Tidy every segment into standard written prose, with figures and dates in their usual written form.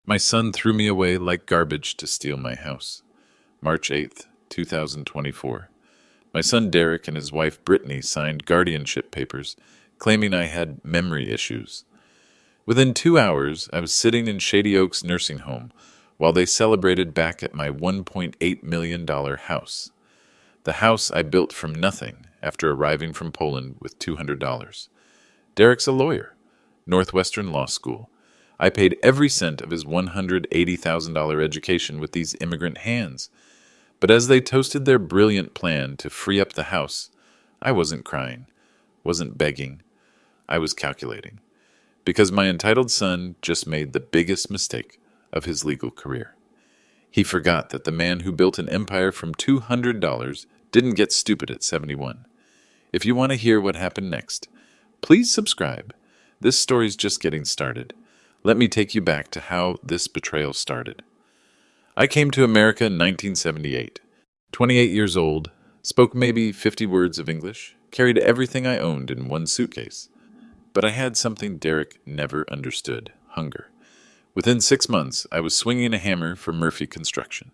My son threw me away like garbage to steal my house. March 8th, 2024. My son Derek and his wife Brittany signed guardianship papers claiming I had memory issues. Within 2 hours, I was sitting in Shady Oaks nursing home while they celebrated back at my $1.8 million house. The house I built from nothing after arriving from Poland with $200. Derek's a lawyer, Northwestern Law School. I paid every cent of his $180,000 education with these immigrant hands. But as they toasted their brilliant plan to free up the house, I wasn't crying, wasn't begging. I was calculating. Because my entitled son just made the biggest mistake of his legal career. He forgot that the man who built an empire from $200 didn't get stupid at 71. If you want to hear what happened next, please subscribe. This story's just getting started. Let me take you back to how this betrayal started. I came to America in 1978. 28 years old, spoke maybe 50 words of English, carried everything I owned in one suitcase. But I had something Derek never understood: hunger. Within 6 months, I was swinging a hammer for Murphy Construction.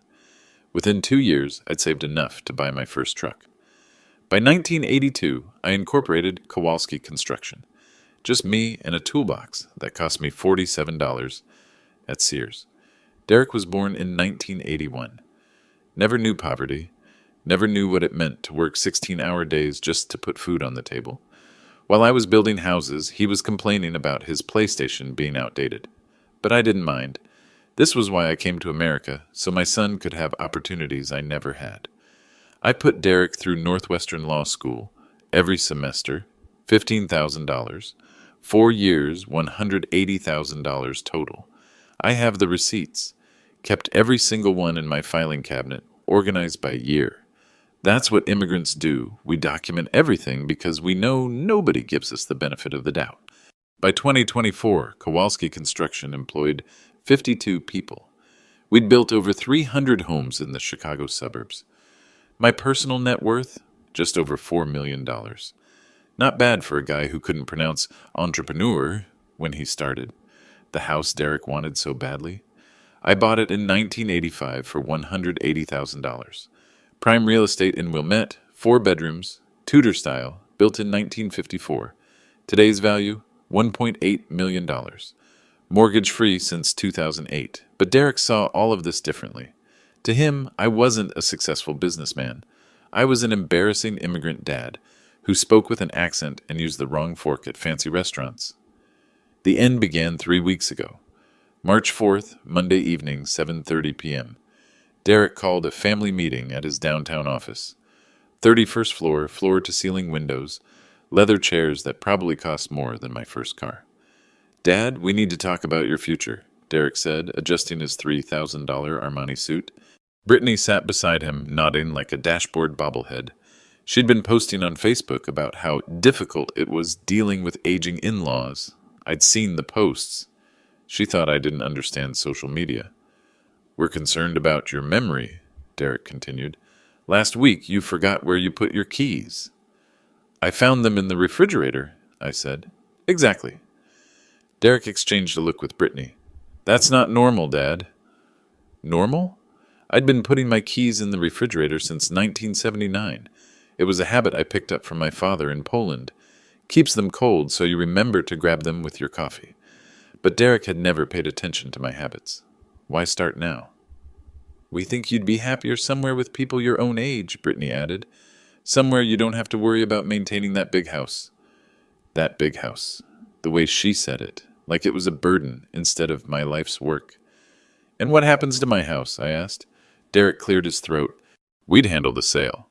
Within 2 years, I'd saved enough to buy my first truck. By 1982, I incorporated Kowalski Construction. Just me and a toolbox that cost me $47 at Sears. Derek was born in 1981. Never knew poverty. Never knew what it meant to work 16-hour days just to put food on the table. While I was building houses, he was complaining about his PlayStation being outdated. But I didn't mind. This was why I came to America, so my son could have opportunities I never had. I put Derek through Northwestern Law School every semester, $15,000, 4 years, $180,000 total. I have the receipts, kept every single one in my filing cabinet, organized by year. That's what immigrants do. We document everything because we know nobody gives us the benefit of the doubt. By 2024, Kowalski Construction employed 52 people. We'd built over 300 homes in the Chicago suburbs. My personal net worth, just over $4 million. Not bad for a guy who couldn't pronounce entrepreneur when he started. The house Derek wanted so badly. I bought it in 1985 for $180,000. Prime real estate in Wilmette, 4 bedrooms, Tudor style, built in 1954. Today's value, $1.8 million. Mortgage-free since 2008. But Derek saw all of this differently. To him, I wasn't a successful businessman. I was an embarrassing immigrant dad who spoke with an accent and used the wrong fork at fancy restaurants. The end began 3 weeks ago. March 4th, Monday evening, 7:30 p.m. Derek called a family meeting at his downtown office. 31st floor, floor-to-ceiling windows, leather chairs that probably cost more than my first car. "Dad, we need to talk about your future," Derek said, adjusting his $3,000 Armani suit. Brittany sat beside him, nodding like a dashboard bobblehead. She'd been posting on Facebook about how difficult it was dealing with aging in-laws. I'd seen the posts. She thought I didn't understand social media. "We're concerned about your memory," Derek continued. "Last week you forgot where you put your keys." "I found them in the refrigerator," I said. "Exactly." Derek exchanged a look with Brittany. "That's not normal, Dad." "Normal?" I'd been putting my keys in the refrigerator since 1979. It was a habit I picked up from my father in Poland. Keeps them cold so you remember to grab them with your coffee. But Derek had never paid attention to my habits. Why start now? "We think you'd be happier somewhere with people your own age," Brittany added. "Somewhere you don't have to worry about maintaining that big house." That big house. The way she said it, like it was a burden instead of my life's work. "And what happens to my house?" I asked. Derek cleared his throat. "We'd handle the sale.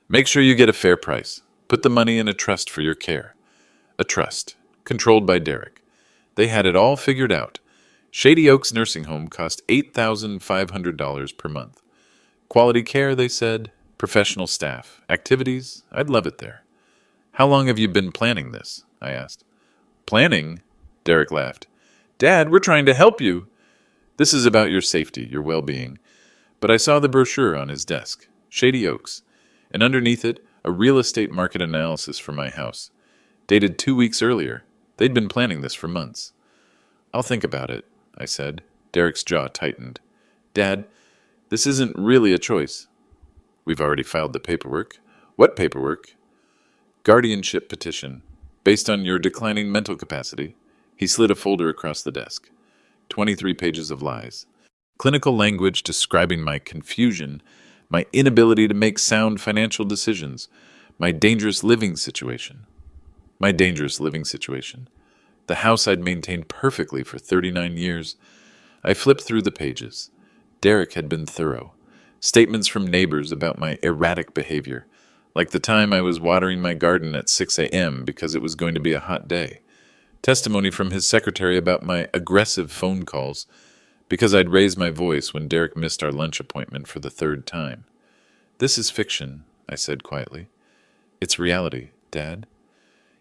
Make sure you get a fair price. Put the money in a trust for your care." A trust, controlled by Derek. They had it all figured out. Shady Oaks Nursing Home cost $8,500 per month. Quality care, they said. Professional staff. Activities. I'd love it there. "How long have you been planning this?" I asked. "Planning?" Derek laughed. "Dad, we're trying to help you." "This is about your safety, your well-being." But I saw the brochure on his desk. Shady Oaks. And underneath it, a real estate market analysis for my house. Dated 2 weeks earlier. They'd been planning this for months. "I'll think about it," I said. Derek's jaw tightened. Dad, this isn't really a choice. We've already filed the paperwork. What paperwork? Guardianship petition. Based on your declining mental capacity. He slid a folder across the desk. 23 pages of lies. Clinical language describing my confusion, my inability to make sound financial decisions, my dangerous living situation. My dangerous living situation. The house I'd maintained perfectly for 39 years. I flipped through the pages. Derek had been thorough. Statements from neighbors about my erratic behavior, like the time I was watering my garden at 6 a.m. because it was going to be a hot day. Testimony from his secretary about my aggressive phone calls, because I'd raised my voice when Derek missed our lunch appointment for the third time. This is fiction, I said quietly. It's reality, Dad.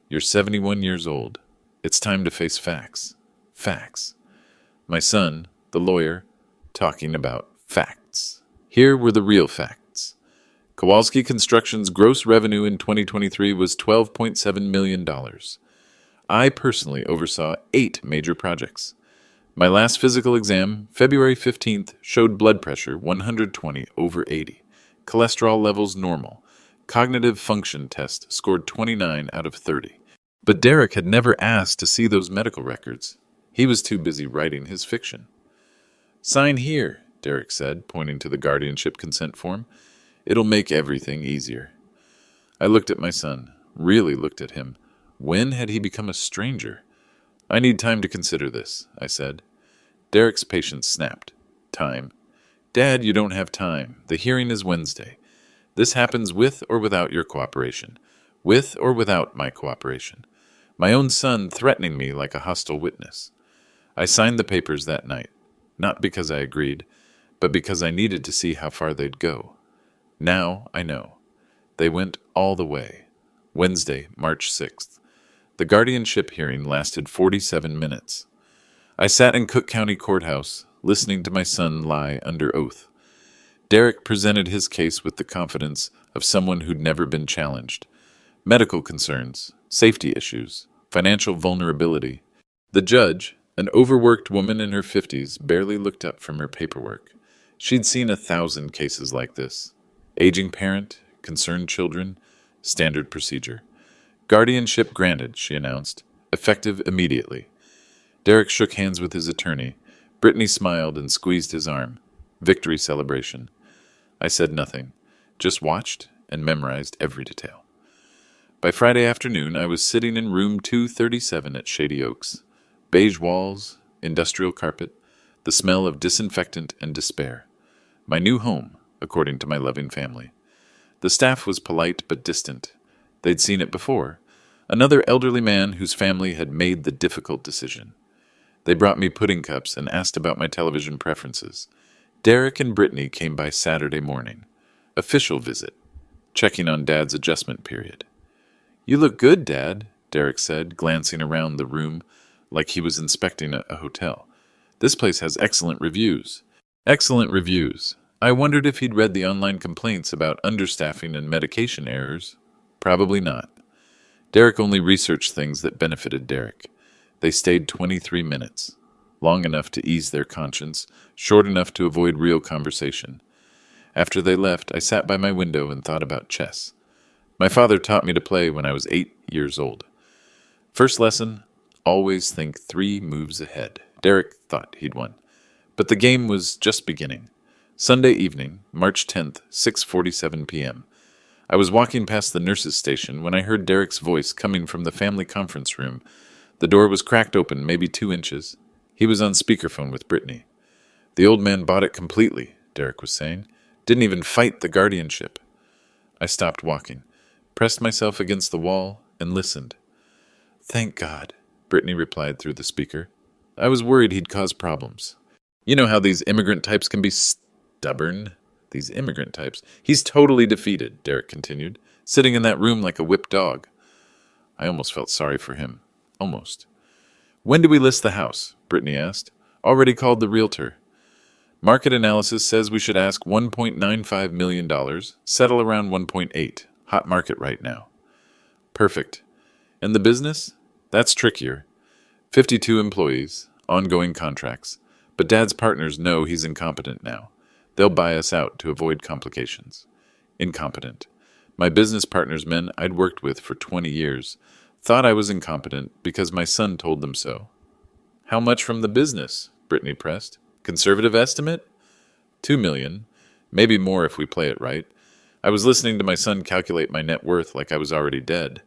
You're 71 years old. It's time to face facts. Facts. My son, the lawyer, talking about facts. Here were the real facts. Kowalski Construction's gross revenue in 2023 was $12.7 million. I personally oversaw 8 major projects. My last physical exam, February 15th, showed blood pressure 120/80. Cholesterol levels normal. Cognitive function test scored 29 out of 30. But Derek had never asked to see those medical records. He was too busy writing his fiction. Sign here, Derek said, pointing to the guardianship consent form. It'll make everything easier. I looked at my son, really looked at him. When had he become a stranger? I need time to consider this, I said. Derek's patience snapped. Time. Dad, you don't have time. The hearing is Wednesday. This happens with or without your cooperation. With or without my cooperation. My own son threatening me like a hostile witness. I signed the papers that night, not because I agreed, but because I needed to see how far they'd go. Now I know. They went all the way. Wednesday, March 6th. The guardianship hearing lasted 47 minutes. I sat in Cook County Courthouse, listening to my son lie under oath. Derek presented his case with the confidence of someone who'd never been challenged. Medical concerns, safety issues, financial vulnerability. The judge, an overworked woman in her 50s, barely looked up from her paperwork. She'd seen 1,000 cases like this. Aging parent, concerned children, standard procedure. Guardianship granted, she announced, effective immediately. Derek shook hands with his attorney. Brittany smiled and squeezed his arm. Victory celebration. I said nothing, just watched and memorized every detail. By Friday afternoon, I was sitting in room 237 at Shady Oaks. Beige walls, industrial carpet, the smell of disinfectant and despair. My new home, according to my loving family. The staff was polite but distant. They'd seen it before. Another elderly man whose family had made the difficult decision. They brought me pudding cups and asked about my television preferences. Derek and Brittany came by Saturday morning. Official visit. Checking on Dad's adjustment period. You look good, Dad, Derek said, glancing around the room like he was inspecting a hotel. This place has excellent reviews. Excellent reviews. I wondered if he'd read the online complaints about understaffing and medication errors. Probably not. Derek only researched things that benefited Derek. They stayed 23 minutes. Long enough to ease their conscience, short enough to avoid real conversation. After they left, I sat by my window and thought about chess. My father taught me to play when I was 8 years old. First lesson, always think 3 moves ahead. Derek thought he'd won. But the game was just beginning. Sunday evening, March 10th, 6:47 p.m. I was walking past the nurse's station when I heard Derek's voice coming from the family conference room. The door was cracked open, maybe 2 inches. He was on speakerphone with Brittany. The old man bought it completely, Derek was saying. Didn't even fight the guardianship. I stopped walking, pressed myself against the wall, and listened. Thank God, Brittany replied through the speaker. I was worried he'd cause problems. You know how these immigrant types can be stubborn? These immigrant types. He's totally defeated, Derek continued, sitting in that room like a whipped dog. I almost felt sorry for him. Almost. When do we list the house? Brittany asked. Already called the realtor. Market analysis says we should ask $1.95 million, settle around 1.8. Hot market right now. Perfect. And the business? That's trickier. 52 employees, ongoing contracts. But Dad's partners know he's incompetent now. They'll buy us out to avoid complications. Incompetent. My business partner's men I'd worked with for 20 years thought I was incompetent because my son told them so. How much from the business? Brittany pressed. Conservative estimate? 2 million. Maybe more if we play it right. I was listening to my son calculate my net worth like I was already dead.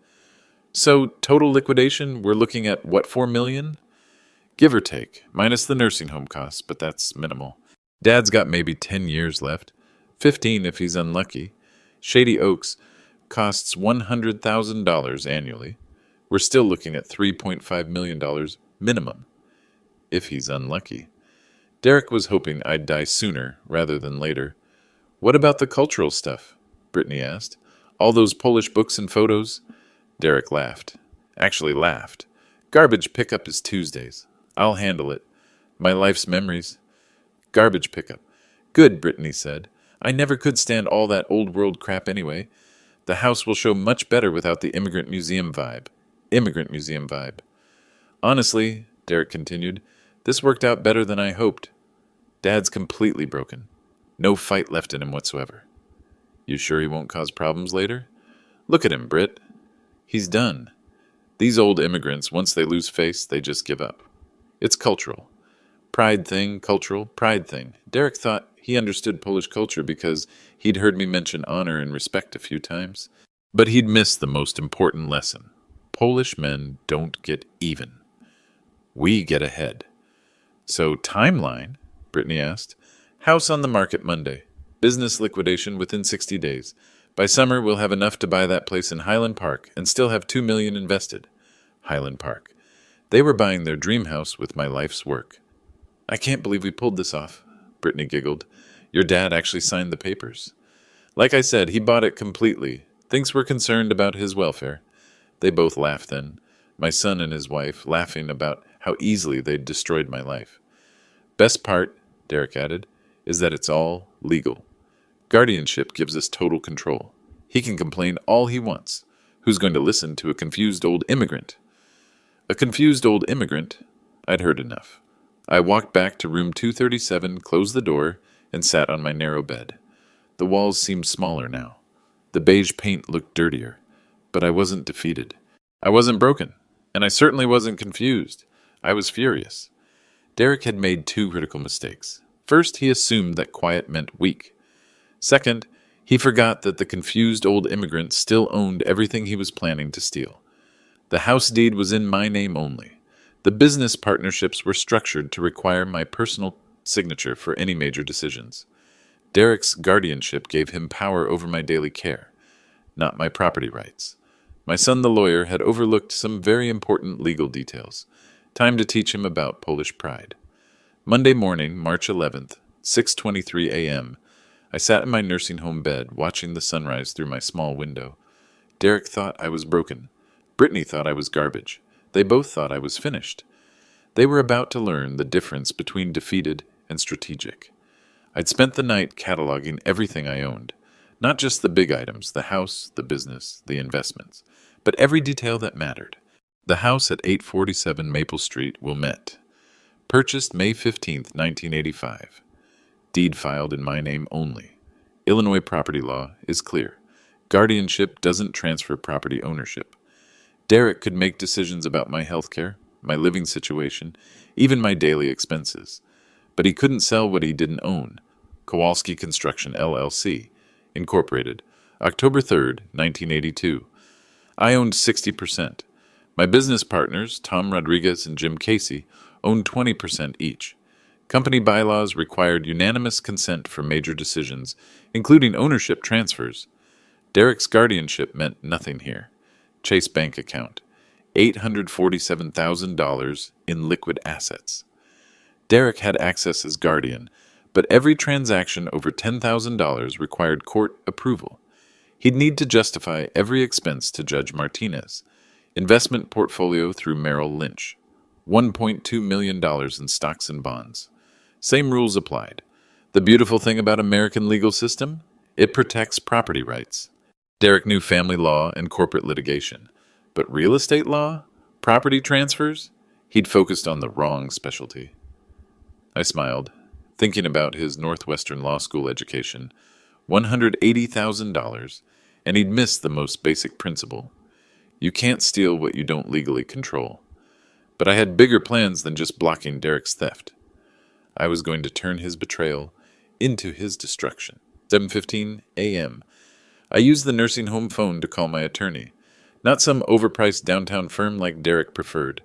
So, total liquidation, we're looking at what, 4 million? Give or take, minus the nursing home costs, but that's minimal. Dad's got maybe 10 years left, 15 if he's unlucky. Shady Oaks costs $100,000 annually. We're still looking at $3.5 million minimum, if he's unlucky. Derek was hoping I'd die sooner rather than later. What about the cultural stuff? Brittany asked. All those Polish books and photos? Derek laughed. Actually laughed. Garbage pickup is Tuesdays. I'll handle it. My life's memories. Garbage pickup. Good, Brittany said. I never could stand all that old world crap anyway. The house will show much better without the immigrant museum vibe. Immigrant museum vibe. Honestly, Derek continued, this worked out better than I hoped. Dad's completely broken. No fight left in him whatsoever. You sure he won't cause problems later? Look at him, Britt. He's done. These old immigrants, once they lose face, they just give up. It's cultural. Pride thing, cultural, pride thing. Derek thought he understood Polish culture because he'd heard me mention honor and respect a few times. But he'd missed the most important lesson. Polish men don't get even. We get ahead. So, timeline? Brittany asked. House on the market Monday. Business liquidation within 60 days. By summer, we'll have enough to buy that place in Highland Park and still have $2 million invested. Highland Park. They were buying their dream house with my life's work. I can't believe we pulled this off, Brittany giggled. Your dad actually signed the papers. Like I said, he bought it completely. Thinks we're concerned about his welfare. They both laughed then, my son and his wife laughing about how easily they'd destroyed my life. Best part, Derek added, is that it's all legal. Guardianship gives us total control. He can complain all he wants. Who's going to listen to a confused old immigrant? A confused old immigrant? I'd heard enough. I walked back to room 237, closed the door, and sat on my narrow bed. The walls seemed smaller now. The beige paint looked dirtier. But I wasn't defeated. I wasn't broken. And I certainly wasn't confused. I was furious. Derek had made two critical mistakes. First, he assumed that quiet meant weak. Second, he forgot that the confused old immigrant still owned everything he was planning to steal. The house deed was in my name only. The business partnerships were structured to require my personal signature for any major decisions. Derek's guardianship gave him power over my daily care, not my property rights. My son, the lawyer, had overlooked some very important legal details. Time to teach him about Polish pride. Monday morning, March 11th, 6:23 a.m., I sat in my nursing home bed, watching the sunrise through my small window. Derek thought I was broken. Brittany thought I was garbage. They both thought I was finished. They were about to learn the difference between defeated and strategic. I'd spent the night cataloging everything I owned. Not just the big items, the house, the business, the investments, but every detail that mattered. The house at 847 Maple Street, Wilmette. Purchased May 15th, 1985. Deed filed in my name only. Illinois property law is clear. Guardianship doesn't transfer property ownership. Derek could make decisions about my health care, my living situation, even my daily expenses. But he couldn't sell what he didn't own. Kowalski Construction, LLC, Incorporated, October 3rd, 1982. I owned 60%. My business partners, Tom Rodriguez and Jim Casey, owned 20% each. Company bylaws required unanimous consent for major decisions, including ownership transfers. Derek's guardianship meant nothing here. Chase bank account, $847,000 in liquid assets. Derek had access as guardian, but every transaction over $10,000 required court approval. He'd need to justify every expense to Judge Martinez. Investment portfolio through Merrill Lynch. $1.2 million in stocks and bonds. Same rules applied. The beautiful thing about American legal system? It protects property rights. Derek knew family law and corporate litigation. But real estate law? Property transfers? He'd focused on the wrong specialty. I smiled, thinking about his Northwestern Law School education, $180,000, and he'd missed the most basic principle. You can't steal what you don't legally control. But I had bigger plans than just blocking Derek's theft. I was going to turn his betrayal into his destruction. 7:15 a.m. I used the nursing home phone to call my attorney, not some overpriced downtown firm like Derek preferred.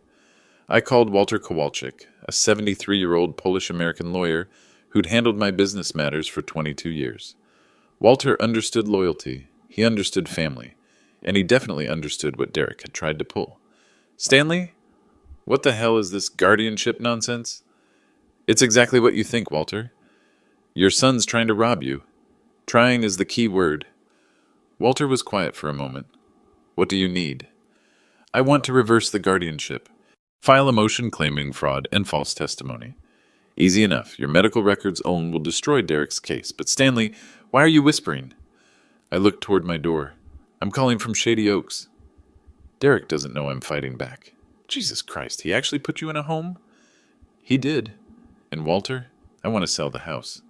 I called Walter Kowalczyk, a 73-year-old Polish-American lawyer who'd handled my business matters for 22 years. Walter understood loyalty, he understood family, and he definitely understood what Derek had tried to pull. Stanley? What the hell is this guardianship nonsense? It's exactly what you think, Walter. Your son's trying to rob you. Trying is the key word. Walter was quiet for a moment. What do you need? I want to reverse the guardianship. File a motion claiming fraud and false testimony. Easy enough. Your medical records alone will destroy Derek's case. But Stanley, why are you whispering? I looked toward my door. I'm calling from Shady Oaks. Derek doesn't know I'm fighting back. Jesus Christ, he actually put you in a home? He did. And Walter, I want to sell the house.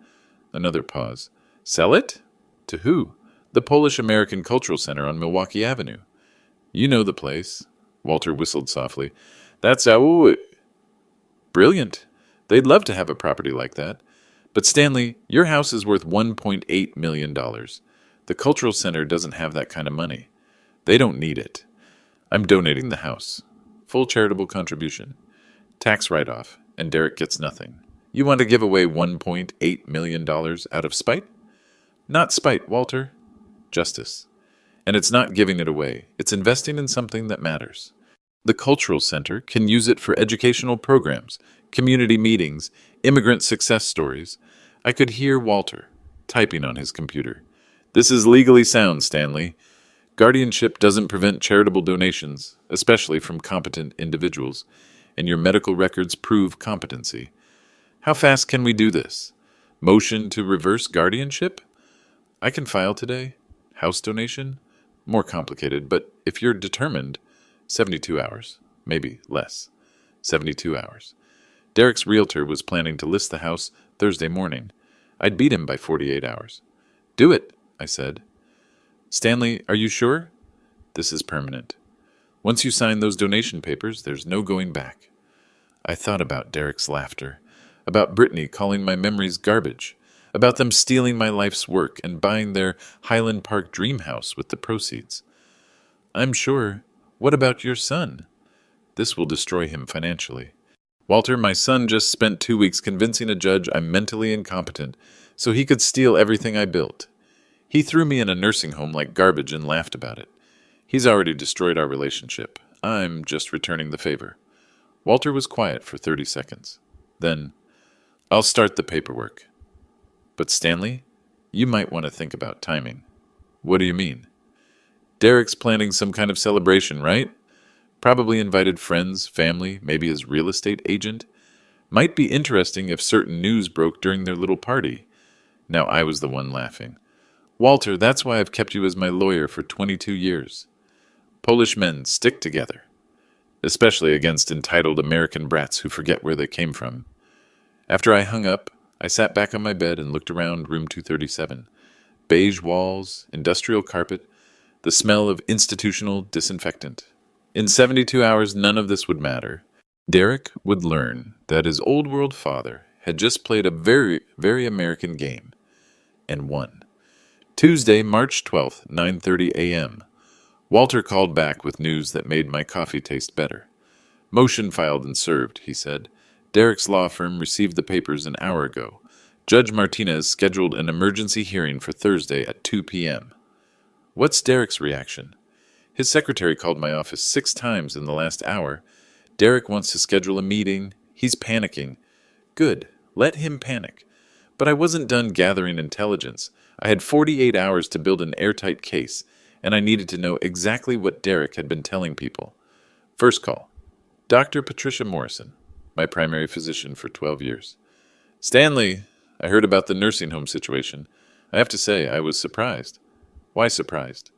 Another pause. Sell it? To who? The Polish-American Cultural Center on Milwaukee Avenue. You know the place. Walter whistled softly. That's how... Brilliant. They'd love to have a property like that. But Stanley, your house is worth $1.8 million. The Cultural Center doesn't have that kind of money. They don't need it. I'm donating the house. Full charitable contribution. Tax write-off, and Derek gets nothing. You want to give away $1.8 million out of spite? Not spite, Walter. Justice. And it's not giving it away. It's investing in something that matters. The Cultural Center can use it for educational programs, community meetings, immigrant success stories. I could hear Walter typing on his computer. This is legally sound, Stanley. Guardianship doesn't prevent charitable donations, especially from competent individuals, and your medical records prove competency. How fast can we do this? Motion to reverse guardianship? I can file today. House donation? More complicated, but if you're determined, 72 hours, maybe less. 72 hours. Derek's realtor was planning to list the house Thursday morning. I'd beat him by 48 hours. Do it, I said. Stanley, are you sure? This is permanent. Once you sign those donation papers, there's no going back. I thought about Derek's laughter, about Brittany calling my memories garbage, about them stealing my life's work and buying their Highland Park dream house with the proceeds. I'm sure. What about your son? This will destroy him financially. Walter, my son just spent 2 weeks convincing a judge I'm mentally incompetent so he could steal everything I built. He threw me in a nursing home like garbage and laughed about it. He's already destroyed our relationship. I'm just returning the favor. Walter was quiet for 30 seconds. Then, I'll start the paperwork. But Stanley, you might want to think about timing. What do you mean? Derek's planning some kind of celebration, right? Probably invited friends, family, maybe his real estate agent. Might be interesting if certain news broke during their little party. Now I was the one laughing. Walter, that's why I've kept you as my lawyer for 22 years. Polish men stick together, especially against entitled American brats who forget where they came from. After I hung up, I sat back on my bed and looked around room 237. Beige walls, industrial carpet, the smell of institutional disinfectant. In 72 hours, none of this would matter. Derek would learn that his old-world father had just played a very, very American game and won. Tuesday, March 12th, 9:30 a.m. Walter called back with news that made my coffee taste better. Motion filed and served, he said. Derek's law firm received the papers an hour ago. Judge Martinez scheduled an emergency hearing for Thursday at 2 p.m. What's Derek's reaction? His secretary called my office 6 times in the last hour. Derek wants to schedule a meeting. He's panicking. Good. Let him panic. But I wasn't done gathering intelligence. I had 48 hours to build an airtight case, and I needed to know exactly what Derek had been telling people. First call. Dr. Patricia Morrison, my primary physician for 12 years. Stanley, I heard about the nursing home situation. I have to say, I was surprised. Why surprised?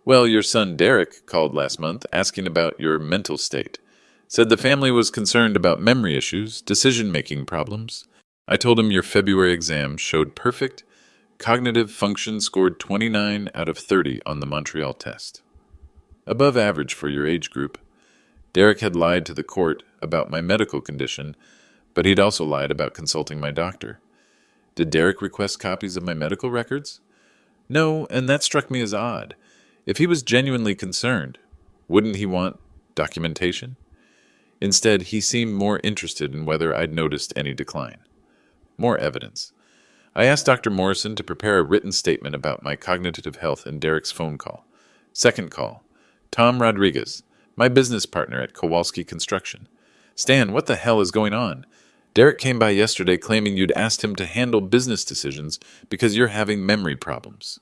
Well, your son Derek called last month asking about your mental state. Said the family was concerned about memory issues, decision-making problems. I told him your February exam showed perfect cognitive function, scored 29 out of 30 on the Montreal test. Above average for your age group. Derek had lied to the court about my medical condition, but he'd also lied about consulting my doctor. Did Derek request copies of my medical records? No, and that struck me as odd. If he was genuinely concerned, wouldn't he want documentation? Instead, he seemed more interested in whether I'd noticed any decline. More evidence. I asked Dr. Morrison to prepare a written statement about my cognitive health in Derek's phone call. Second call. Tom Rodriguez, my business partner at Kowalski Construction. Stan, what the hell is going on? Derek came by yesterday claiming you'd asked him to handle business decisions because you're having memory problems.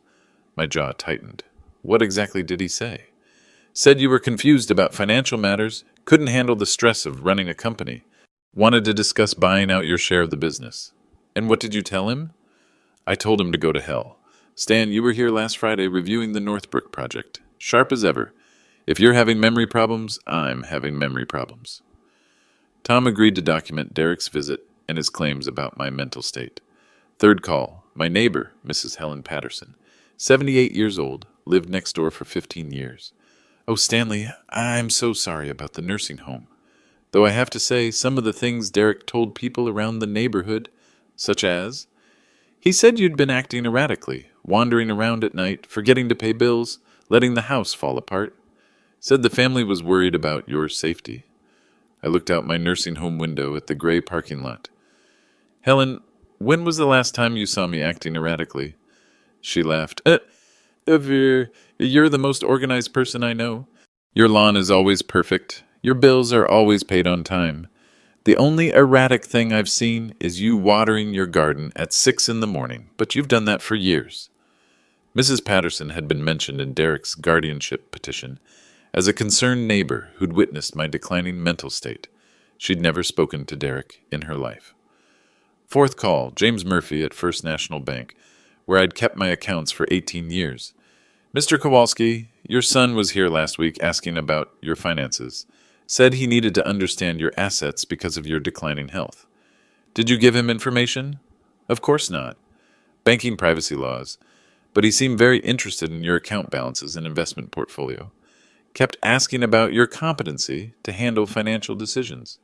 My jaw tightened. What exactly did he say? Said you were confused about financial matters, couldn't handle the stress of running a company, wanted to discuss buying out your share of the business. And what did you tell him? I told him to go to hell. Stan, you were here last Friday reviewing the Northbrook project. Sharp as ever. If you're having memory problems, I'm having memory problems. Tom agreed to document Derek's visit and his claims about my mental state. Third call. My neighbor, Mrs. Helen Patterson, 78 years old, lived next door for 15 years. Oh, Stanley, I'm so sorry about the nursing home. Though I have to say, some of the things Derek told people around the neighborhood, such as, he said you'd been acting erratically, wandering around at night, forgetting to pay bills, letting the house fall apart. Said the family was worried about your safety. I looked out my nursing home window at the gray parking lot. Helen, when was the last time you saw me acting erratically? She laughed. You're the most organized person I know. Your lawn is always perfect. Your bills are always paid on time. The only erratic thing I've seen is you watering your garden at 6 in the morning, but you've done that for years. Mrs. Patterson had been mentioned in Derek's guardianship petition as a concerned neighbor who'd witnessed my declining mental state. She'd never spoken to Derek in her life. Fourth call, James Murphy at First National Bank, where I'd kept my accounts for 18 years. Mr. Kowalski, your son was here last week asking about your finances. Said he needed to understand your assets because of your declining health. Did you give him information? Of course not. Banking privacy laws. But he seemed very interested in your account balances and investment portfolio. Kept asking about your competency to handle financial decisions.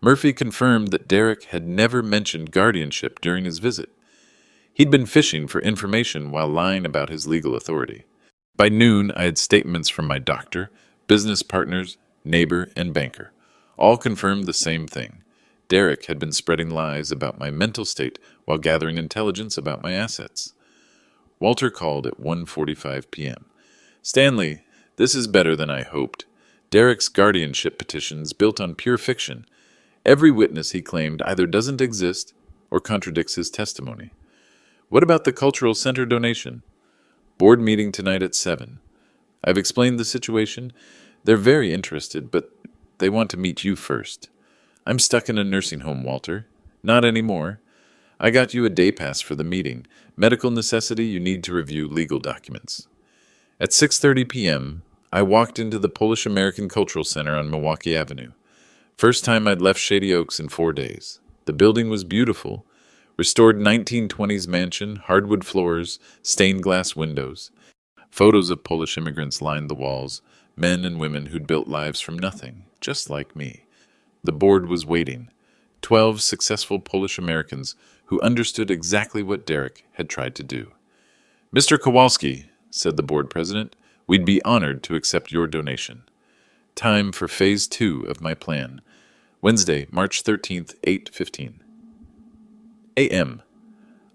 Murphy confirmed that Derek had never mentioned guardianship during his visit. He'd been fishing for information while lying about his legal authority. By noon, I had statements from my doctor, business partners, neighbor, and banker. All confirmed the same thing. Derek had been spreading lies about my mental state while gathering intelligence about my assets. Walter called at 1:45 p.m. Stanley, this is better than I hoped. Derek's guardianship petition's built on pure fiction. Every witness he claimed either doesn't exist or contradicts his testimony. What about the cultural center donation? Board meeting tonight at 7. I've explained the situation. They're very interested, but they want to meet you first. I'm stuck in a nursing home, Walter. Not anymore. I got you a day pass for the meeting. Medical necessity, you need to review legal documents. At 6:30 p.m., I walked into the Polish American Cultural Center on Milwaukee Avenue. First time I'd left Shady Oaks in 4 days. The building was beautiful. Restored 1920s mansion, hardwood floors, stained glass windows. Photos of Polish immigrants lined the walls, men and women who'd built lives from nothing, just like me. The board was waiting. 12 successful Polish Americans who understood exactly what Derek had tried to do. Mr. Kowalski, said the board president, we'd be honored to accept your donation. Time for phase 2 of my plan. Wednesday, March 13th, 8:15 a.m.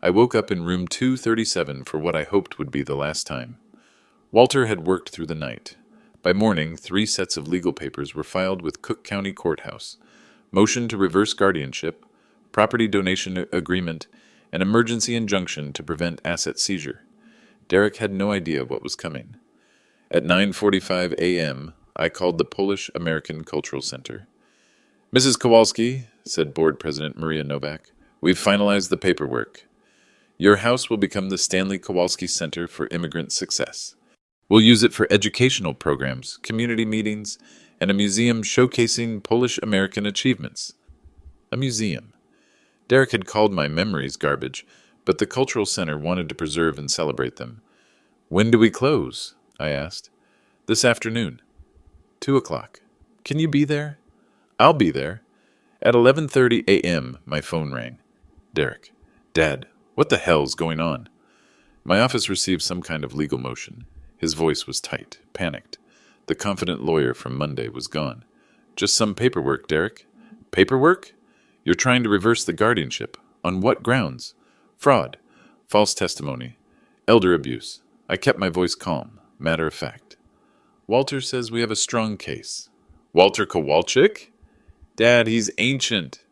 I woke up in room 237 for what I hoped would be the last time. Walter had worked through the night. By morning, 3 sets of legal papers were filed with Cook County Courthouse. Motion to reverse guardianship, property donation agreement, and emergency injunction to prevent asset seizure. Derek had no idea what was coming. At 9:45 a.m., I called the Polish American Cultural Center. Mrs. Kowalski, said Board President Maria Novak, we've finalized the paperwork. Your house will become the Stanley Kowalski Center for Immigrant Success. We'll use it for educational programs, community meetings, and a museum showcasing Polish American achievements. A museum. Derek had called my memories garbage, but the cultural center wanted to preserve and celebrate them. "When do we close?" I asked. "This afternoon. 2 o'clock. Can you be there?" "I'll be there." At 11:30 a.m., my phone rang. Derek. "Dad, what the hell's going on?" My office received some kind of legal motion. His voice was tight, panicked. The confident lawyer from Monday was gone. "Just some paperwork, Derek." "Paperwork? You're trying to reverse the guardianship. On what grounds?" "Fraud, false testimony, elder abuse." I kept my voice calm, matter of fact. "Walter says we have a strong case." "Walter Kowalczyk?" "Dad, he's ancient."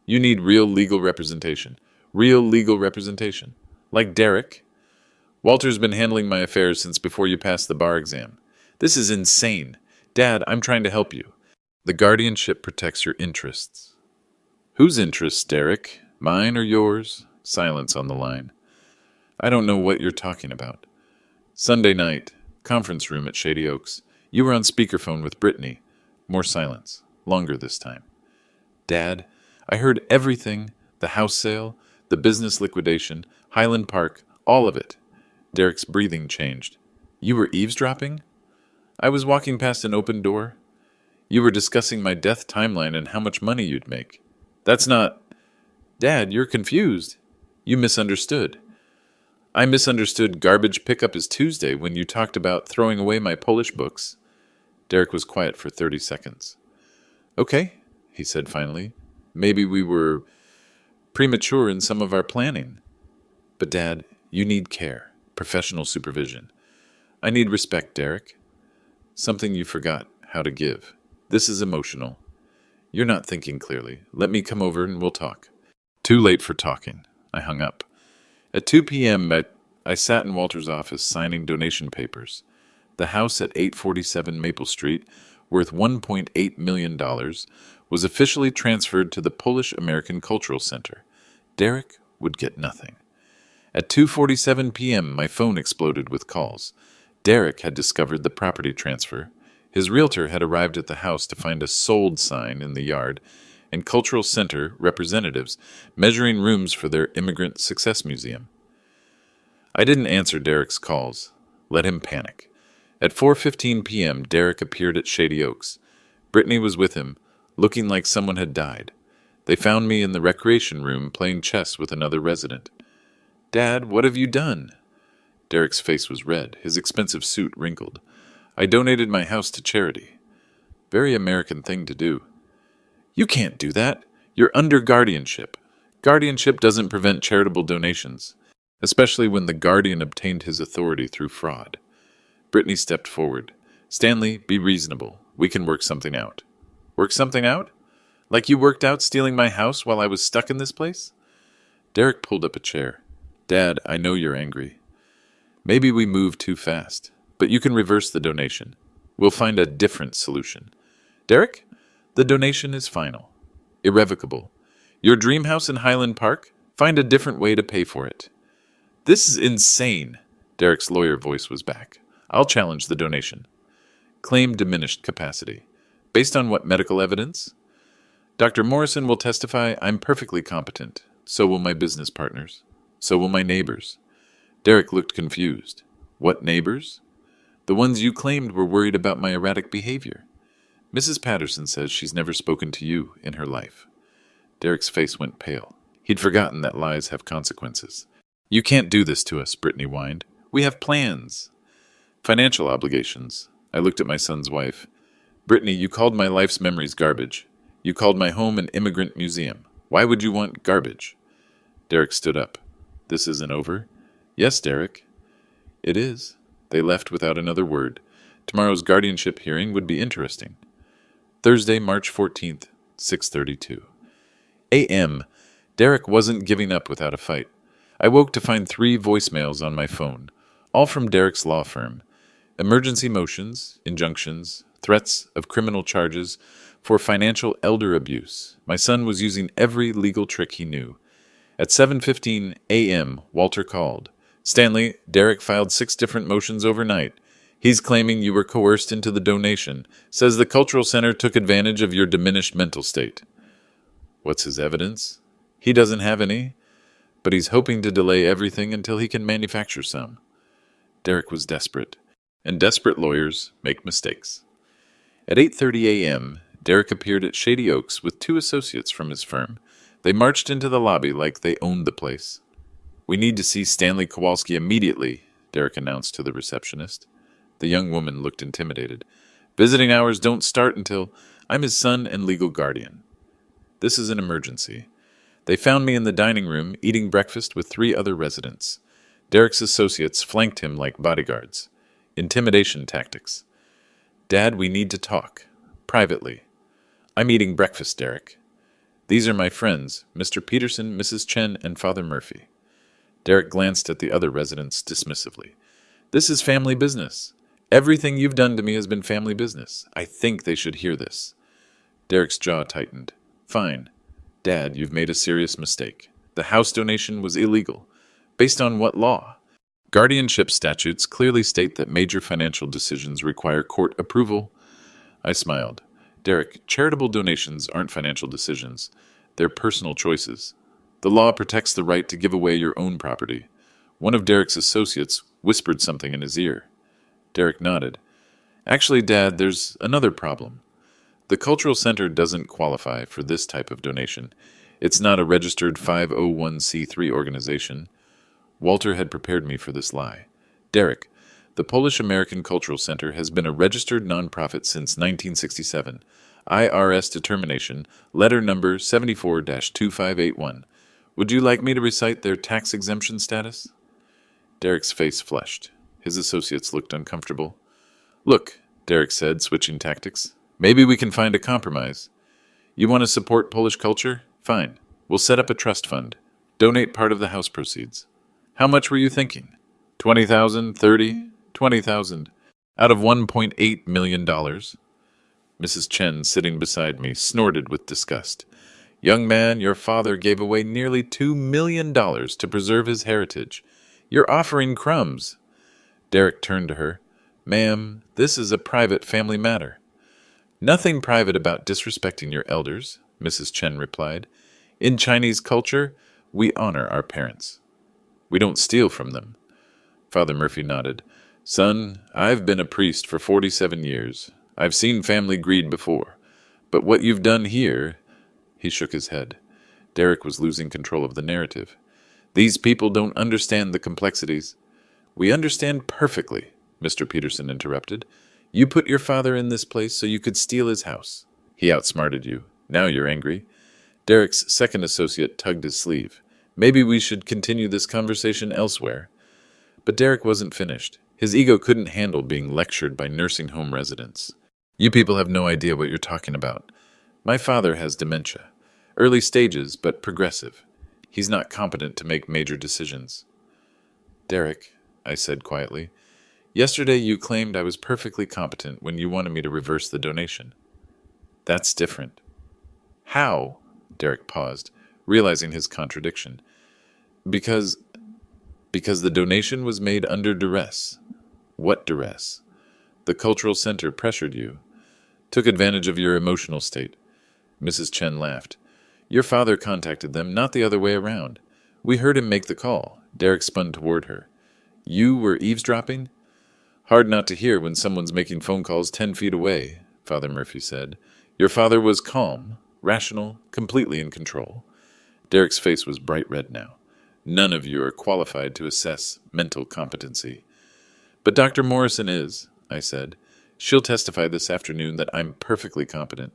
"You need real legal representation." "Real legal representation. Like Derek?" "Walter's been handling my affairs since before you passed the bar exam." "This is insane." "Dad, I'm trying to help you." "The guardianship protects your interests." "Whose interests, Derek? Mine or yours?" Silence on the line. "I don't know what you're talking about." "Sunday night, conference room at Shady Oaks. You were on speakerphone with Brittany." More silence, longer this time. "Dad, I heard everything, the house sale, the business liquidation, Highland Park, all of it." Derek's breathing changed. "You were eavesdropping?" "I was walking past an open door." "You were discussing my death timeline and how much money you'd make." "That's not—" "Dad, you're confused." "You misunderstood." "I misunderstood garbage pickup is Tuesday when you talked about throwing away my Polish books." Derek was quiet for 30 seconds. "Okay," he said finally. "Maybe we were premature in some of our planning. But Dad, you need care, professional supervision. I need respect, Derek. Something you forgot how to give. This is emotional. You're not thinking clearly. Let me come over and we'll talk." Too late for talking. I hung up. At 2 p.m., I sat in Walter's office signing donation papers. The house at 847 Maple Street, worth $1.8 million, was officially transferred to the Polish American Cultural Center. Derek would get nothing. At 2:47 p.m., my phone exploded with calls. Derek had discovered the property transfer. His realtor had arrived at the house to find a sold sign in the yard, and Cultural Center representatives measuring rooms for their Immigrant Success Museum. I didn't answer Derek's calls. Let him panic. At 4:15 p.m., Derek appeared at Shady Oaks. Brittany was with him, looking like someone had died. They found me in the recreation room playing chess with another resident. "Dad, what have you done?" Derek's face was red, his expensive suit wrinkled. "I donated my house to charity." "Very American thing to do." "You can't do that. You're under guardianship. Guardianship doesn't prevent charitable donations, especially when the guardian obtained his authority through fraud." Brittany stepped forward. "Stanley, be reasonable. We can work something out." "Work something out? Like you worked out stealing my house while I was stuck in this place?" Derek pulled up a chair. "Dad, I know you're angry. Maybe we moved too fast, but you can reverse the donation. We'll find a different solution." "Derek, the donation is final. Irrevocable. Your dream house in Highland Park? Find a different way to pay for it." "This is insane." Derek's lawyer voice was back. "I'll challenge the donation." "Claim diminished capacity. Based on what medical evidence?" "Dr. Morrison will testify I'm perfectly competent. So will my business partners. So will my neighbors." Derek looked confused. "What neighbors?" "The ones you claimed were worried about my erratic behavior. Mrs. Patterson says she's never spoken to you in her life." Derek's face went pale. He'd forgotten that lies have consequences. "You can't do this to us," Brittany whined. "We have plans." "Financial obligations." I looked at my son's wife. "Brittany, you called my life's memories garbage. You called my home an immigrant museum. Why would you want garbage?" Derek stood up. "This isn't over?" "Yes, Derek." "It is." They left without another word. Tomorrow's guardianship hearing would be interesting. Thursday, March 14th, 6:32 a.m. Derek wasn't giving up without a fight. I woke to find 3 voicemails on my phone, all from Derek's law firm. Emergency motions, injunctions, threats of criminal charges for financial elder abuse. My son was using every legal trick he knew. At 7:15 a.m., Walter called. "Stanley, Derek filed 6 different motions overnight. He's claiming you were coerced into the donation. Says the Cultural Center took advantage of your diminished mental state." "What's his evidence?" He doesn't have any, but he's hoping to delay everything until he can manufacture some. Derek was desperate, and desperate lawyers make mistakes. At 8:30 a.m., Derek appeared at Shady Oaks with two associates from his firm. They marched into the lobby like they owned the place. "We need to see Stanley Kowalski immediately," Derek announced to the receptionist. The young woman looked intimidated. "Visiting hours don't start until I'm his son and legal guardian. This is an emergency." They found me in the dining room eating breakfast with three other residents. Derek's associates flanked him like bodyguards. Intimidation tactics. "Dad, we need to talk. Privately. I'm eating breakfast, Derek. These are my friends, Mr. Peterson, Mrs. Chen, and Father Murphy." Derek glanced at the other residents dismissively. "This is family business. Everything you've done to me has been family business. I think they should hear this." Derek's jaw tightened. "Fine. Dad, you've made a serious mistake. The house donation was illegal. Based on what law? Guardianship statutes clearly state that major financial decisions require court approval." I smiled. "Derek, charitable donations aren't financial decisions. They're personal choices. The law protects the right to give away your own property." One of Derek's associates whispered something in his ear. Derek nodded. "Actually, Dad, there's another problem. The Cultural Center doesn't qualify for this type of donation. It's not a registered 501c3 organization." Walter had prepared me for this lie. "Derek, the Polish American Cultural Center has been a registered nonprofit since 1967. IRS determination, letter number 74-2581. Would you like me to recite their tax exemption status?" Derek's face flushed. His associates looked uncomfortable. "Look," Derek said, switching tactics. "Maybe we can find a compromise. You want to support Polish culture? Fine. We'll set up a trust fund. Donate part of the house proceeds. How much were you thinking? 20,000, 30, 20,000. Out of $1.8 million. Mrs. Chen, sitting beside me, snorted with disgust. "Young man, your father gave away nearly $2 million to preserve his heritage. You're offering crumbs." Derek turned to her. "Ma'am, this is a private family matter." "Nothing private about disrespecting your elders," Mrs. Chen replied. "In Chinese culture, we honor our parents. We don't steal from them." Father Murphy nodded. "Son, I've been a priest for 47 years. I've seen family greed before. But what you've done here—" He shook his head. Derek was losing control of the narrative. "These people don't understand the complexities." "We understand perfectly," Mr. Peterson interrupted. "You put your father in this place so you could steal his house. He outsmarted you. Now you're angry." Derek's second associate tugged his sleeve. "Maybe we should continue this conversation elsewhere." But Derek wasn't finished. His ego couldn't handle being lectured by nursing home residents. "You people have no idea what you're talking about. My father has dementia. Early stages, but progressive. He's not competent to make major decisions." "Derek," I said quietly, "yesterday you claimed I was perfectly competent when you wanted me to reverse the donation. That's different." "How?" Derek paused, realizing his contradiction. Because the donation was made under duress." "What duress?" "The cultural center pressured you. Took advantage of your emotional state." Mrs. Chen laughed. "Your father contacted them, not the other way around. We heard him make the call." Derek spun toward her. "You were eavesdropping?" "Hard not to hear when someone's making phone calls 10 feet away," Father Murphy said. "Your father was calm, rational, completely in control." Derek's face was bright red now. "None of you are qualified to assess mental competency." "But Dr. Morrison is," I said. "She'll testify this afternoon that I'm perfectly competent.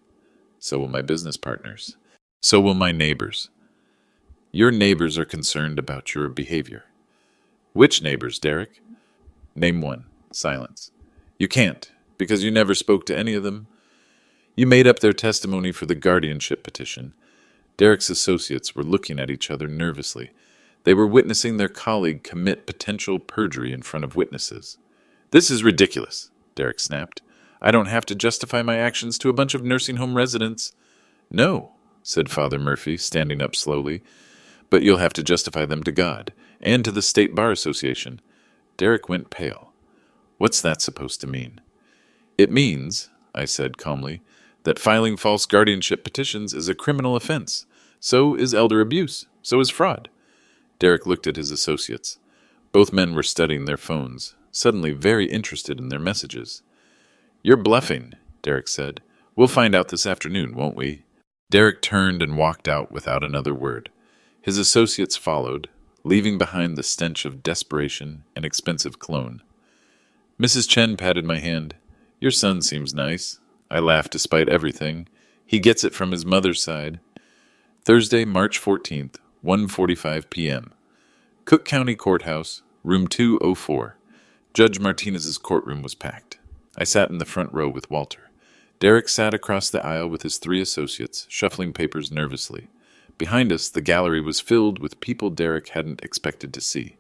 So will my business partners. So will my neighbors." "Your neighbors are concerned about your behavior." "Which neighbors, Derek?" "Name one." Silence. "You can't, because you never spoke to any of them." "You made up their testimony for the guardianship petition." Derek's associates were looking at each other nervously. They were witnessing their colleague commit potential perjury in front of witnesses. "This is ridiculous," Derek snapped. "I don't have to justify my actions to a bunch of nursing home residents." "No," said Father Murphy, standing up slowly, "but you'll have to justify them to God and to the State Bar Association." Derek went pale. "What's that supposed to mean?" "It means," I said calmly, "that filing false guardianship petitions is a criminal offense. So is elder abuse. So is fraud. Derek looked at his associates. Both men were studying their phones, suddenly very interested in their messages. "You're bluffing," Derek said. "We'll find out this afternoon, won't we?" Derek turned and walked out without another word. His associates followed, leaving behind the stench of desperation and expensive cologne. Mrs. Chen patted my hand. "Your son seems nice." I laughed despite everything. "He gets it from his mother's side." Thursday, March 14th, 1:45 p.m. Cook County Courthouse, room 204. Judge Martinez's courtroom was packed. I sat in the front row with Walter. Derek sat across the aisle with his 3 associates, shuffling papers nervously. Behind us, the gallery was filled with people Derek hadn't expected to see.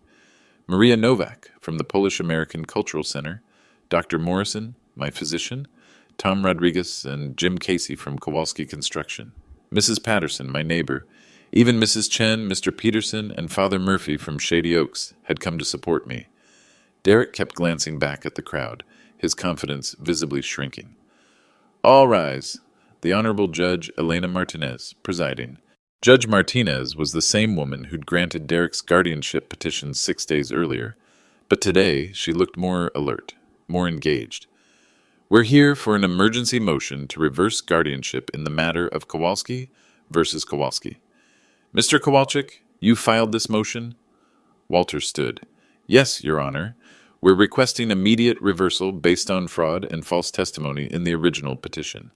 Maria Novak from the Polish-American Cultural Center, Dr. Morrison, my physician, Tom Rodriguez, and Jim Casey from Kowalski Construction, Mrs. Patterson, my neighbor, even Mrs. Chen, Mr. Peterson, and Father Murphy from Shady Oaks had come to support me. Derek kept glancing back at the crowd, his confidence visibly shrinking. "All rise." The Honorable Judge Elena Martinez, presiding. Judge Martinez was the same woman who'd granted Derek's guardianship petition 6 days earlier, but today she looked more alert, more engaged. "We're here for an emergency motion to reverse guardianship in the matter of Kowalski versus Kowalski. Mr. Kowalczyk, you filed this motion?" Walter stood. "Yes, Your Honor. We're requesting immediate reversal based on fraud and false testimony in the original petition.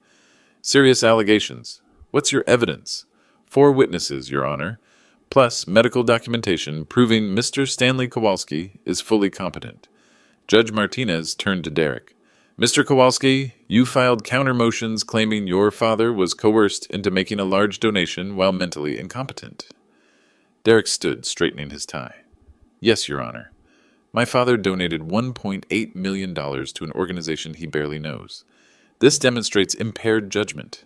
Serious allegations. What's your evidence?" 4 witnesses, Your Honor, plus medical documentation proving Mr. Stanley Kowalski is fully competent. Judge Martinez turned to Derek. "Mr. Kowalski, you filed counter motions claiming your father was coerced into making a large donation while mentally incompetent." Derek stood, straightening his tie. "Yes, Your Honor. My father donated $1.8 million to an organization he barely knows. This demonstrates impaired judgment.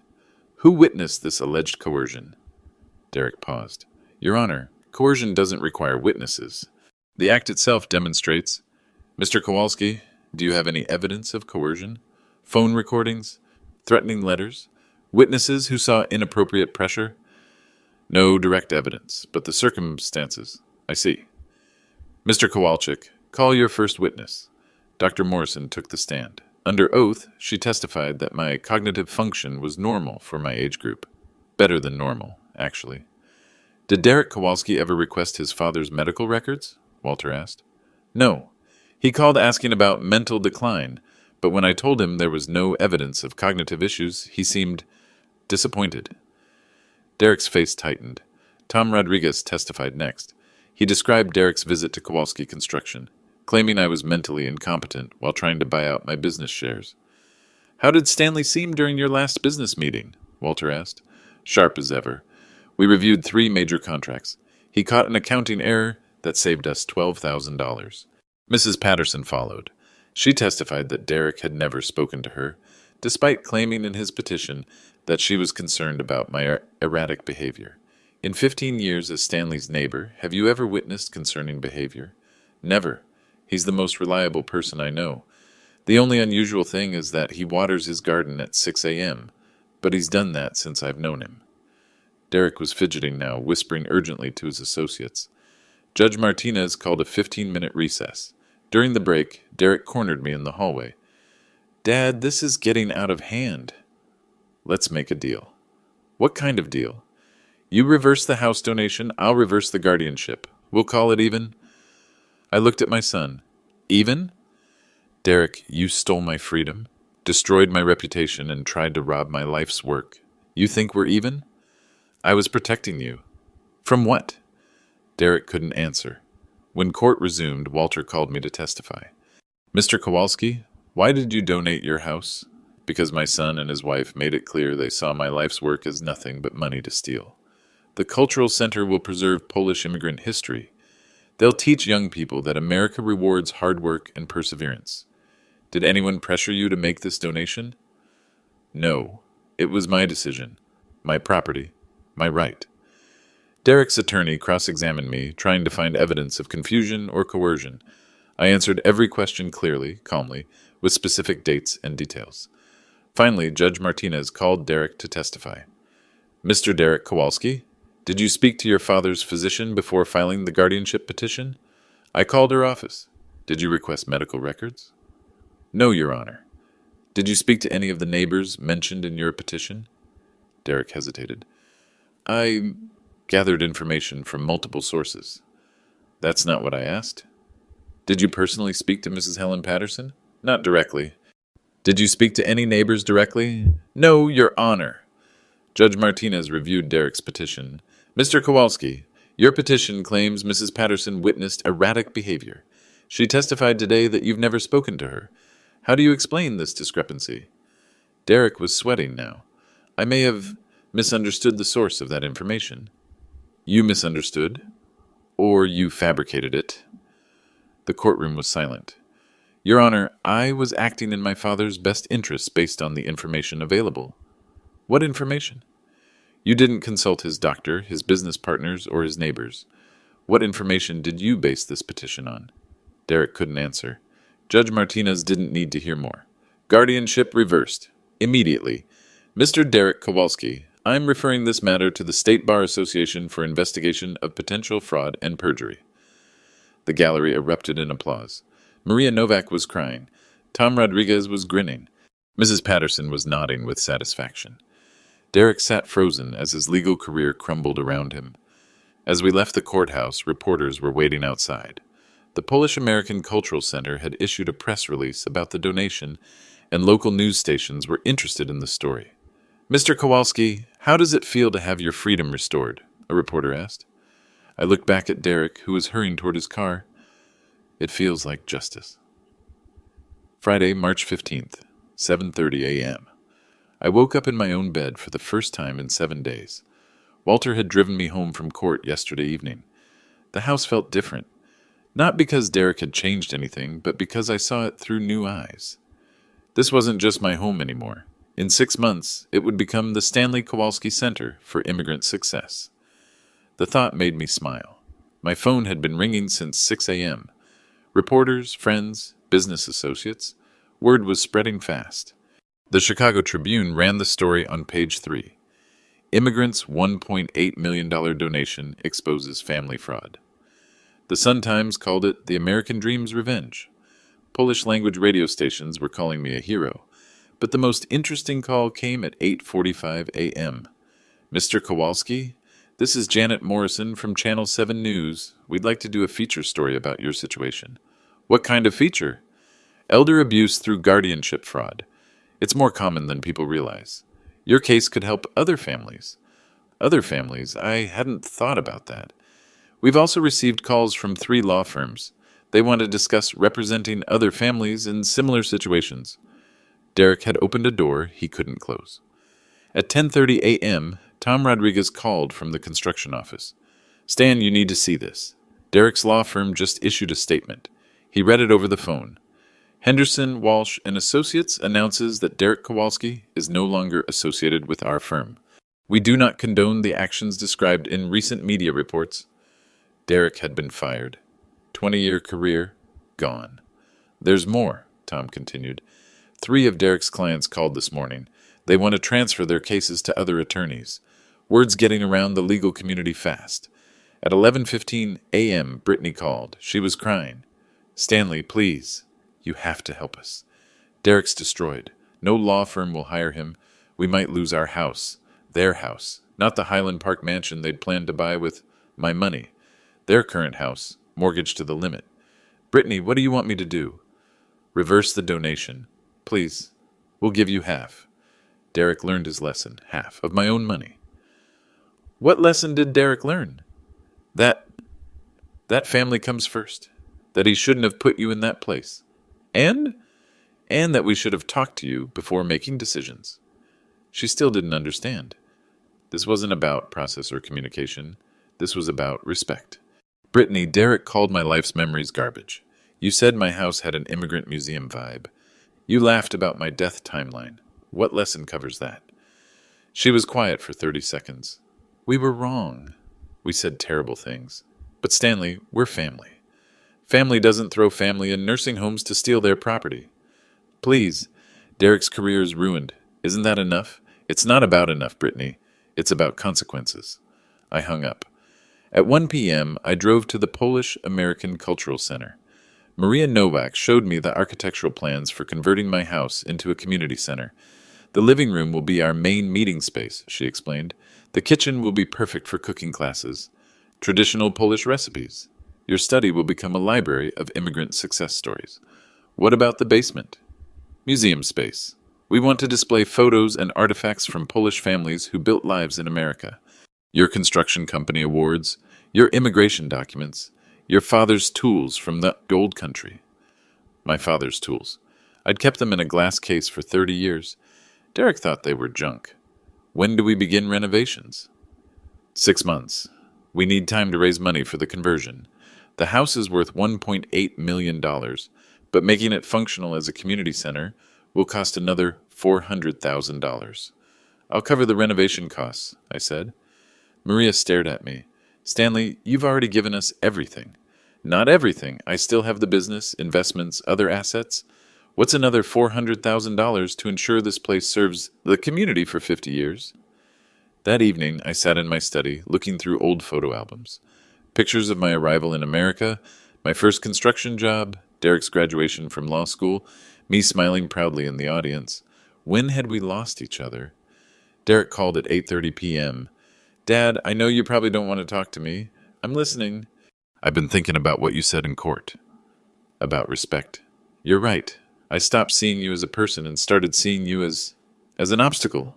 Who witnessed this alleged coercion?" Derek paused. "Your Honor, coercion doesn't require witnesses. The act itself demonstrates. Mr. Kowalski, do you have any evidence of coercion? Phone recordings? Threatening letters? Witnesses who saw inappropriate pressure?" "No direct evidence, but the circumstances. I see." "Mr. Kowalczyk, call your first witness." Dr. Morrison took the stand. Under oath, she testified that my cognitive function was normal for my age group. Better than normal, actually. "Did Derek Kowalski ever request his father's medical records?" Walter asked. "No. He called asking about mental decline, but when I told him there was no evidence of cognitive issues, he seemed disappointed." Derek's face tightened. Tom Rodriguez testified next. He described Derek's visit to Kowalski Construction, claiming I was mentally incompetent while trying to buy out my business shares. "How did Stanley seem during your last business meeting?" Walter asked. "Sharp as ever. We reviewed 3 major contracts. He caught an accounting error that saved us $12,000. Mrs. Patterson followed. She testified that Derek had never spoken to her, despite claiming in his petition that she was concerned about my erratic behavior. "In 15 years as Stanley's neighbor, have you ever witnessed concerning behavior?" "Never. He's the most reliable person I know. The only unusual thing is that he waters his garden at 6 a.m., but he's done that since I've known him." Derek was fidgeting now, whispering urgently to his associates. Judge Martinez called a 15-minute recess. During the break, Derek cornered me in the hallway. "Dad, this is getting out of hand." "Let's make a deal." "What kind of deal?" "You reverse the house donation, I'll reverse the guardianship. We'll call it even." I looked at my son. "Even?" "Derek, you stole my freedom, destroyed my reputation, and tried to rob my life's work. You think we're even?" "I was protecting you." "From what?" Derek couldn't answer. When court resumed, Walter called me to testify. "Mr. Kowalski, why did you donate your house?" "Because my son and his wife made it clear they saw my life's work as nothing but money to steal. The Cultural Center will preserve Polish immigrant history. They'll teach young people that America rewards hard work and perseverance. Did anyone pressure you to make this donation?" "No. It was my decision. My property. My right." Derek's attorney cross-examined me, trying to find evidence of confusion or coercion. I answered every question clearly, calmly, with specific dates and details. Finally, Judge Martinez called Derek to testify. "Mr. Derek Kowalski, Did you speak to your father's physician before filing the guardianship petition? I called her office. Did you request medical records? No, Your Honor. Did you speak to any of the neighbors mentioned in your petition? Derek hesitated. I gathered information from multiple sources. That's not what I asked. Did you personally speak to Mrs. Helen Patterson? Not directly. Did you speak to any neighbors directly? No, Your Honor. Judge Martinez reviewed Derek's petition. Mr. Kowalski, your petition claims Mrs. Patterson witnessed erratic behavior. She testified today that you've never spoken to her. How do you explain this discrepancy? Derek was sweating now. I may have misunderstood the source of that information. You misunderstood? Or you fabricated it? The courtroom was silent. Your Honor, I was acting in my father's best interests based on the information available. What information? You didn't consult his doctor, his business partners, or his neighbors. What information did you base this petition on? Derek couldn't answer. Judge Martinez didn't need to hear more. Guardianship reversed. Immediately. Mr. Derek Kowalski, I'm referring this matter to the State Bar Association for investigation of potential fraud and perjury. The gallery erupted in applause. Maria Novak was crying. Tom Rodriguez was grinning. Mrs. Patterson was nodding with satisfaction. Derek sat frozen as his legal career crumbled around him. As we left the courthouse, reporters were waiting outside. The Polish-American Cultural Center had issued a press release about the donation, and local news stations were interested in the story. Mr. Kowalski, how does it feel to have your freedom restored? A reporter asked. I looked back at Derek, who was hurrying toward his car. It feels like justice. Friday, March 15th, 7:30 a.m. I woke up in my own bed for the first time in 7 days. Walter had driven me home from court yesterday evening. The house felt different. Not because Derek had changed anything, but because I saw it through new eyes. This wasn't just my home anymore. In 6 months, it would become the Stanley Kowalski Center for Immigrant Success. The thought made me smile. My phone had been ringing since 6 a.m. Reporters, friends, business associates. Word was spreading fast. The Chicago Tribune ran the story on page 3. Immigrants' $1.8 million donation exposes family fraud. The Sun-Times called it the American Dream's Revenge. Polish-language radio stations were calling me a hero. But the most interesting call came at 8:45 a.m. Mr. Kowalski, this is Janet Morrison from Channel 7 News. We'd like to do a feature story about your situation. What kind of feature? Elder abuse through guardianship fraud. It's more common than people realize. Your case could help other families. Other families? I hadn't thought about that. We've also received calls from 3 law firms. They want to discuss representing other families in similar situations. Derek had opened a door he couldn't close. At 10:30 a.m., Tom Rodriguez called from the construction office. Stan, you need to see this. Derek's law firm just issued a statement. He read it over the phone. Henderson, Walsh, and Associates announces that Derek Kowalski is no longer associated with our firm. We do not condone the actions described in recent media reports. Derek had been fired. 20-year career, gone. There's more, Tom continued. 3 of Derek's clients called this morning. They want to transfer their cases to other attorneys. Word's getting around the legal community fast. At 11:15 a.m., Brittany called. She was crying. Stanley, please. You have to help us. Derek's destroyed. No law firm will hire him. We might lose our house. Their house. Not the Highland Park mansion they'd planned to buy with my money. Their current house. Mortgaged to the limit. Brittany, what do you want me to do? Reverse the donation. Please. We'll give you half. Derek learned his lesson. Half of my own money. What lesson did Derek learn? That family comes first. That he shouldn't have put you in that place. And that we should have talked to you before making decisions. She still didn't understand. This wasn't about process or communication. This was about respect. Brittany, Derek called my life's memories garbage. You said my house had an immigrant museum vibe. You laughed about my death timeline. What lesson covers that? She was quiet for 30 seconds. We were wrong. We said terrible things. But Stanley, we're family. Family doesn't throw family in nursing homes to steal their property. Please, Derek's career is ruined. Isn't that enough? It's not about enough, Brittany. It's about consequences. I hung up. At 1 p.m., I drove to the Polish American Cultural Center. Maria Nowak showed me the architectural plans for converting my house into a community center. The living room will be our main meeting space, she explained. The kitchen will be perfect for cooking classes. Traditional Polish recipes. Your study will become a library of immigrant success stories. What about the basement? Museum space. We want to display photos and artifacts from Polish families who built lives in America. Your construction company awards, your immigration documents, your father's tools from the old country. My father's tools. I'd kept them in a glass case for 30 years. Derek thought they were junk. When do we begin renovations? 6 months. We need time to raise money for the conversion. The house is worth $1.8 million, but making it functional as a community center will cost another $400,000. I'll cover the renovation costs, I said. Maria stared at me. Stanley, you've already given us everything. Not everything. I still have the business, investments, other assets. What's another $400,000 to ensure this place serves the community for 50 years? That evening, I sat in my study, looking through old photo albums. Pictures of my arrival in America, my first construction job, Derek's graduation from law school, me smiling proudly in the audience. When had we lost each other? Derek called at 8:30 p.m. Dad, I know you probably don't want to talk to me. I'm listening. I've been thinking about what you said in court. About respect. You're right. I stopped seeing you as a person and started seeing you as an obstacle.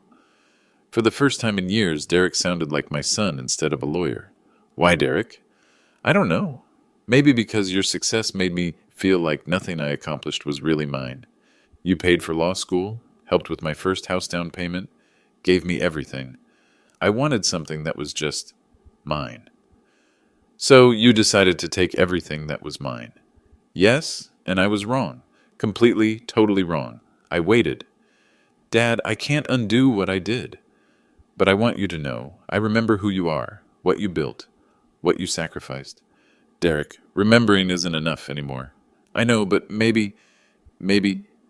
For the first time in years, Derek sounded like my son instead of a lawyer. Why, Derek? I don't know. Maybe because your success made me feel like nothing I accomplished was really mine. You paid for law school, helped with my first house down payment, gave me everything. I wanted something that was just mine. So you decided to take everything that was mine. Yes, and I was wrong. Completely, totally wrong. I waited. Dad, I can't undo what I did. But I want you to know, I remember who you are, what you built, what you sacrificed. Derek, remembering isn't enough anymore. I know, but maybe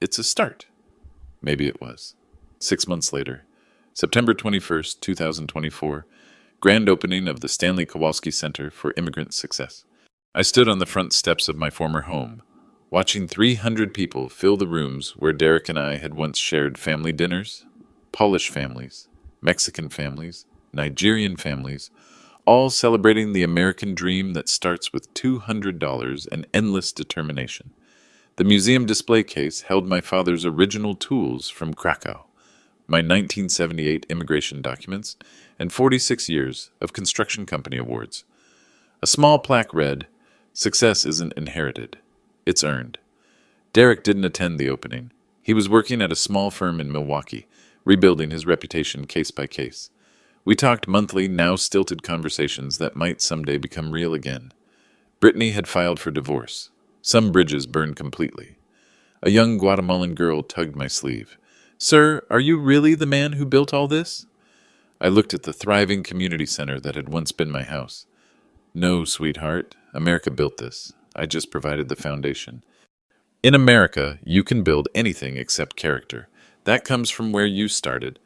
it's a start. Maybe it was. 6 months later, September 21st, 2024, grand opening of the Stanley Kowalski Center for Immigrant Success. I stood on the front steps of my former home, watching 300 people fill the rooms where Derek and I had once shared family dinners, Polish families, Mexican families, Nigerian families, all celebrating the American dream that starts with $200 and endless determination. The museum display case held my father's original tools from Krakow, my 1978 immigration documents, and 46 years of construction company awards. A small plaque read, "Success isn't inherited, it's earned." Derek didn't attend the opening. He was working at a small firm in Milwaukee, rebuilding his reputation case by case. We talked monthly, now stilted conversations that might someday become real again. Brittany had filed for divorce. Some bridges burned completely. A young Guatemalan girl tugged my sleeve. Sir, are you really the man who built all this? I looked at the thriving community center that had once been my house. No, sweetheart, America built this. I just provided the foundation. In America, you can build anything except character. That comes from where you started.